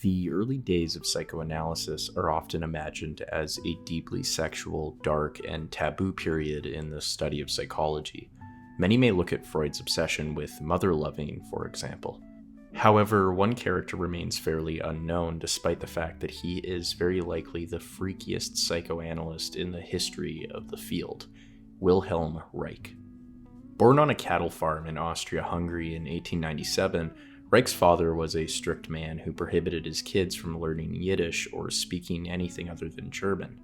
The early days of psychoanalysis are often imagined as a deeply sexual, dark, and taboo period in the study of psychology. Many may look at Freud's obsession with mother-loving, for example. However, one character remains fairly unknown despite the fact that he is very likely the freakiest psychoanalyst in the history of the field, Wilhelm Reich. Born on a cattle farm in Austria-Hungary in 1897, Reich's father was a strict man who prohibited his kids from learning Yiddish or speaking anything other than German.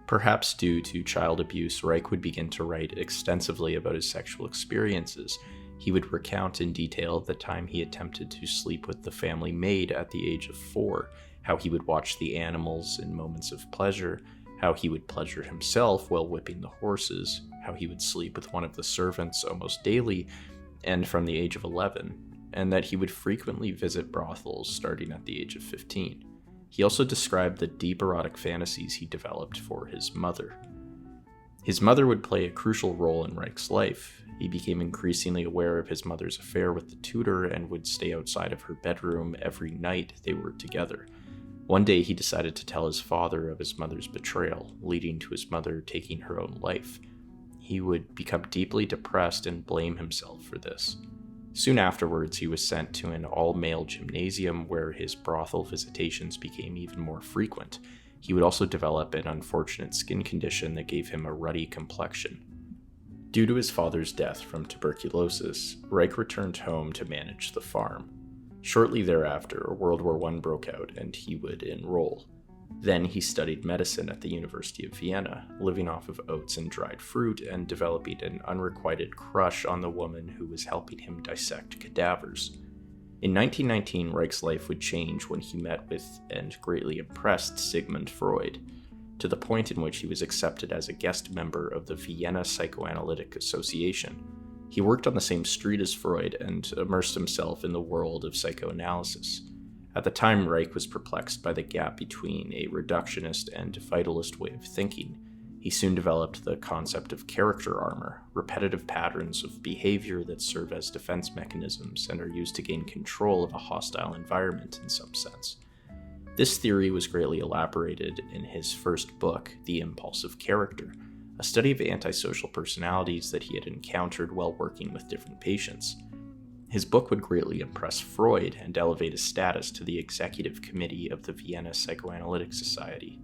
Perhaps due to child abuse, Reich would begin to write extensively about his sexual experiences. He would recount in detail the time he attempted to sleep with the family maid at the age of 4, how he would watch the animals in moments of pleasure, how he would pleasure himself while whipping the horses, how he would sleep with one of the servants almost daily, and from the age of 11, and that he would frequently visit brothels starting at the age of 15. He also described the deep erotic fantasies he developed for his mother. His mother would play a crucial role in Reich's life. He became increasingly aware of his mother's affair with the tutor and would stay outside of her bedroom every night they were together. One day he decided to tell his father of his mother's betrayal, leading to his mother taking her own life. He would become deeply depressed and blame himself for this. Soon afterwards, he was sent to an all-male gymnasium where his brothel visitations became even more frequent. He would also develop an unfortunate skin condition that gave him a ruddy complexion. Due to his father's death from tuberculosis, Reich returned home to manage the farm. Shortly thereafter, World War I broke out and he would enroll. Then he studied medicine at the University of Vienna, living off of oats and dried fruit and developing an unrequited crush on the woman who was helping him dissect cadavers. In 1919, Reich's life would change when he met with and greatly impressed Sigmund Freud, to the point in which he was accepted as a guest member of the Vienna Psychoanalytic Association. He worked on the same street as Freud and immersed himself in the world of psychoanalysis. At the time, Reich was perplexed by the gap between a reductionist and vitalist way of thinking. He soon developed the concept of character armor, repetitive patterns of behavior that serve as defense mechanisms and are used to gain control of a hostile environment in some sense. This theory was greatly elaborated in his first book, The Impulsive Character, a study of antisocial personalities that he had encountered while working with different patients. His book would greatly impress Freud and elevate his status to the executive committee of the Vienna Psychoanalytic Society.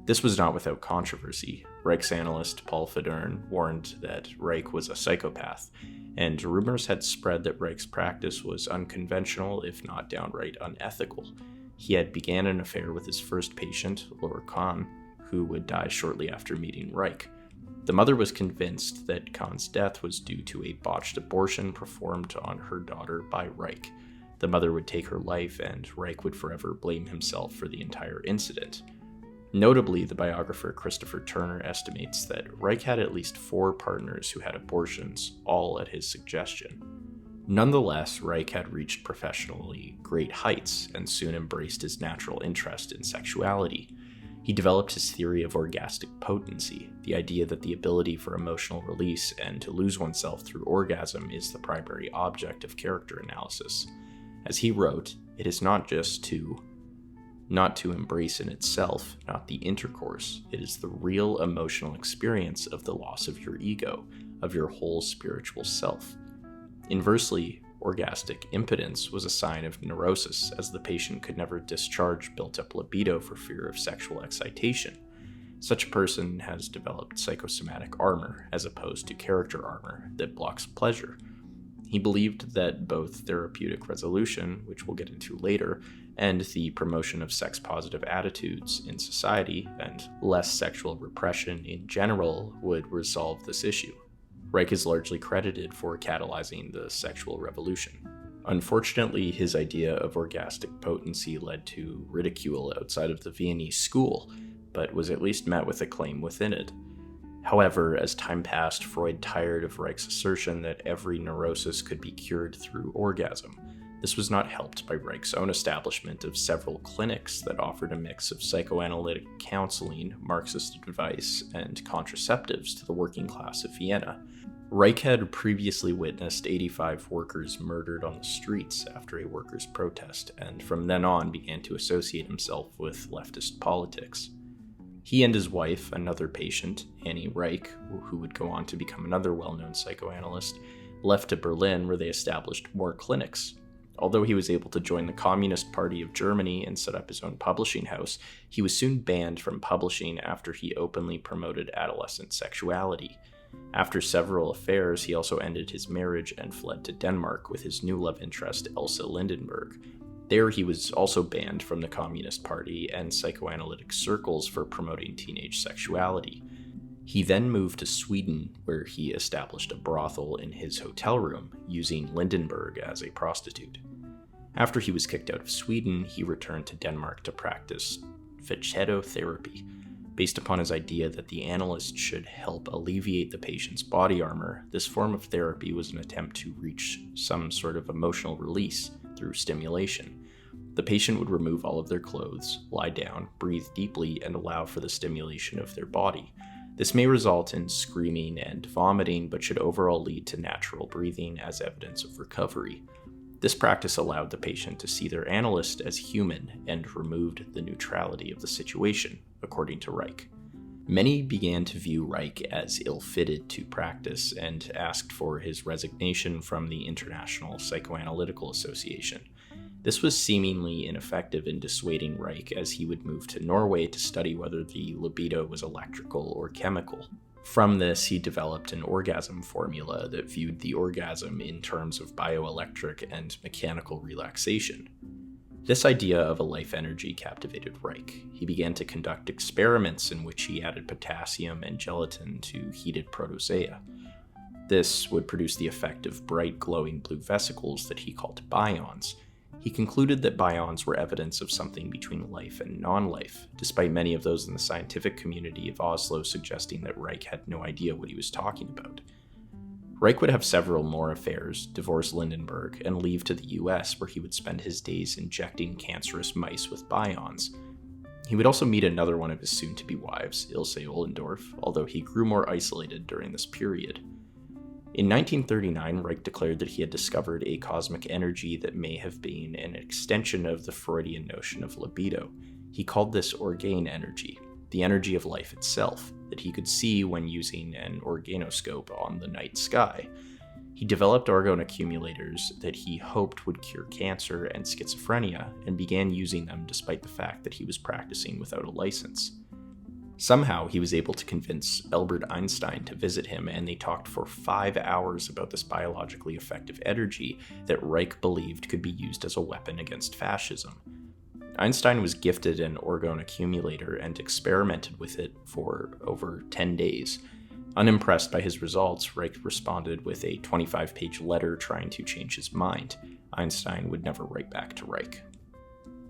This was not without controversy. Reich's analyst Paul Federn warned that Reich was a psychopath, and rumors had spread that Reich's practice was unconventional, if not downright unethical. He had began an affair with his first patient, Laura Kahn, who would die shortly after meeting Reich. The mother was convinced that Kahn's death was due to a botched abortion performed on her daughter by Reich. The mother would take her life, and Reich would forever blame himself for the entire incident. Notably, the biographer Christopher Turner estimates that Reich had at least 4 partners who had abortions, all at his suggestion. Nonetheless, Reich had reached professionally great heights and soon embraced his natural interest in sexuality. He developed his theory of orgastic potency, the idea that the ability for emotional release and to lose oneself through orgasm is the primary object of character analysis. As he wrote, it is not to embrace in itself, not the intercourse. It is the real emotional experience of the loss of your ego, of your whole spiritual self. Inversely, orgastic impotence was a sign of neurosis, as the patient could never discharge built-up libido for fear of sexual excitation. Such a person has developed psychosomatic armor, as opposed to character armor, that blocks pleasure. He believed that both therapeutic resolution, which we'll get into later, and the promotion of sex-positive attitudes in society, and less sexual repression in general, would resolve this issue. Reich is largely credited for catalyzing the sexual revolution. Unfortunately, his idea of orgastic potency led to ridicule outside of the Viennese school, but was at least met with acclaim within it. However, as time passed, Freud tired of Reich's assertion that every neurosis could be cured through orgasm. This was not helped by Reich's own establishment of several clinics that offered a mix of psychoanalytic counseling, Marxist advice, and contraceptives to the working class of Vienna. Reich had previously witnessed 85 workers murdered on the streets after a workers' protest, and from then on began to associate himself with leftist politics. He and his wife, another patient, Annie Reich, who would go on to become another well-known psychoanalyst, left to Berlin where they established more clinics. Although he was able to join the Communist Party of Germany and set up his own publishing house, he was soon banned from publishing after he openly promoted adolescent sexuality. After several affairs, he also ended his marriage and fled to Denmark with his new love interest, Elsa Lindenberg. There he was also banned from the Communist Party and psychoanalytic circles for promoting teenage sexuality. He then moved to Sweden, where he established a brothel in his hotel room, using Lindenberg as a prostitute. After he was kicked out of Sweden, he returned to Denmark to practice Vegetotherapy, based upon his idea that the analyst should help alleviate the patient's body armor. This form of therapy was an attempt to reach some sort of emotional release through stimulation. The patient would remove all of their clothes, lie down, breathe deeply, and allow for the stimulation of their body. This may result in screaming and vomiting, but should overall lead to natural breathing as evidence of recovery. This practice allowed the patient to see their analyst as human and removed the neutrality of the situation, according to Reich. Many began to view Reich as ill-fitted to practice and asked for his resignation from the International Psychoanalytical Association. This was seemingly ineffective in dissuading Reich, as he would move to Norway to study whether the libido was electrical or chemical. From this, he developed an orgasm formula that viewed the orgasm in terms of bioelectric and mechanical relaxation. This idea of a life energy captivated Reich. He began to conduct experiments in which he added potassium and gelatin to heated protozoa. This would produce the effect of bright glowing blue vesicles that he called bions. He concluded that bions were evidence of something between life and non-life, despite many of those in the scientific community of Oslo suggesting that Reich had no idea what he was talking about. Reich would have several more affairs, divorce Lindenberg, and leave to the US, where he would spend his days injecting cancerous mice with bions. He would also meet another one of his soon-to-be wives, Ilse Ollendorf, although he grew more isolated during this period. In 1939, Reich declared that he had discovered a cosmic energy that may have been an extension of the Freudian notion of libido. He called this Orgone energy, the energy of life itself, that he could see when using an organoscope on the night sky. He developed Orgone accumulators that he hoped would cure cancer and schizophrenia, and began using them despite the fact that he was practicing without a license. Somehow, he was able to convince Albert Einstein to visit him, and they talked for 5 hours about this biologically effective energy that Reich believed could be used as a weapon against fascism. Einstein was gifted an Orgone accumulator and experimented with it for over 10 days. Unimpressed by his results, Reich responded with a 25-page letter trying to change his mind. Einstein would never write back to Reich.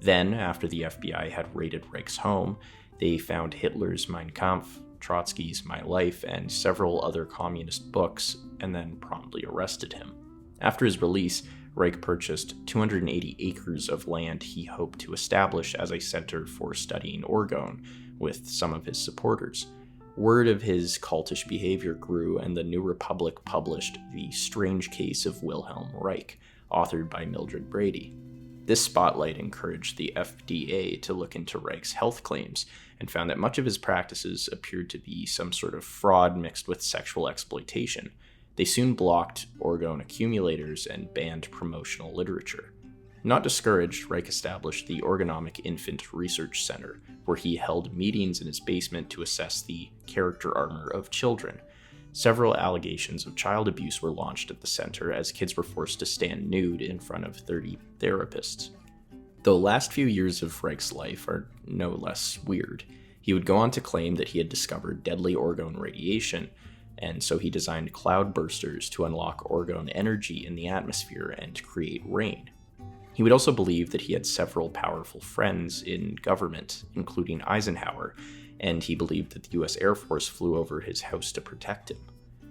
Then, after the FBI had raided Reich's home, they found Hitler's Mein Kampf, Trotsky's My Life, and several other communist books, and then promptly arrested him. After his release, Reich purchased 280 acres of land he hoped to establish as a center for studying Orgone with some of his supporters. Word of his cultish behavior grew, and the New Republic published The Strange Case of Wilhelm Reich, authored by Mildred Brady. This spotlight encouraged the FDA to look into Reich's health claims and found that much of his practices appeared to be some sort of fraud mixed with sexual exploitation. They soon blocked Orgone accumulators and banned promotional literature. Not discouraged, Reich established the Orgonomic Infant Research Center, where he held meetings in his basement to assess the character armor of children. Several allegations of child abuse were launched at the center as kids were forced to stand nude in front of 30 therapists. The last few years of Reich's life are no less weird. He would go on to claim that he had discovered deadly Orgone radiation, and so he designed cloud bursters to unlock Orgone energy in the atmosphere and create rain. He would also believe that he had several powerful friends in government, including Eisenhower, and he believed that the US Air Force flew over his house to protect him.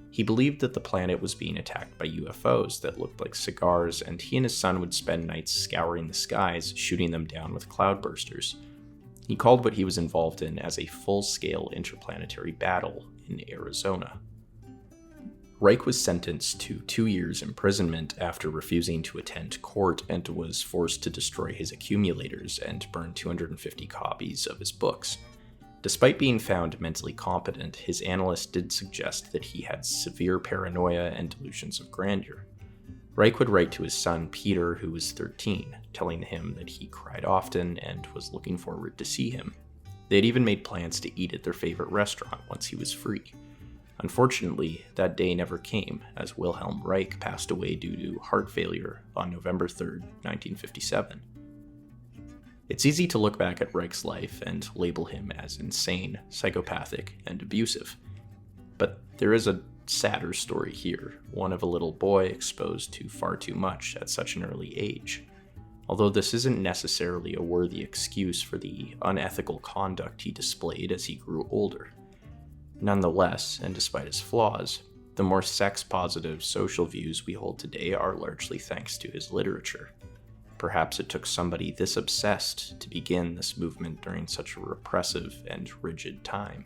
He believed that the planet was being attacked by UFOs that looked like cigars, and he and his son would spend nights scouring the skies, shooting them down with cloudbursters. He called what he was involved in as a full-scale interplanetary battle in Arizona. Reich was sentenced to 2 years imprisonment after refusing to attend court and was forced to destroy his accumulators and burn 250 copies of his books. Despite being found mentally competent, his analyst did suggest that he had severe paranoia and delusions of grandeur. Reich would write to his son Peter, who was 13, telling him that he cried often and was looking forward to see him. They had even made plans to eat at their favorite restaurant once he was free. Unfortunately, that day never came, as Wilhelm Reich passed away due to heart failure on November 3, 1957. It's easy to look back at Reich's life and label him as insane, psychopathic, and abusive. But there is a sadder story here, one of a little boy exposed to far too much at such an early age. Although this isn't necessarily a worthy excuse for the unethical conduct he displayed as he grew older. Nonetheless, and despite his flaws, the more sex-positive social views we hold today are largely thanks to his literature. Perhaps it took somebody this obsessed to begin this movement during such a repressive and rigid time.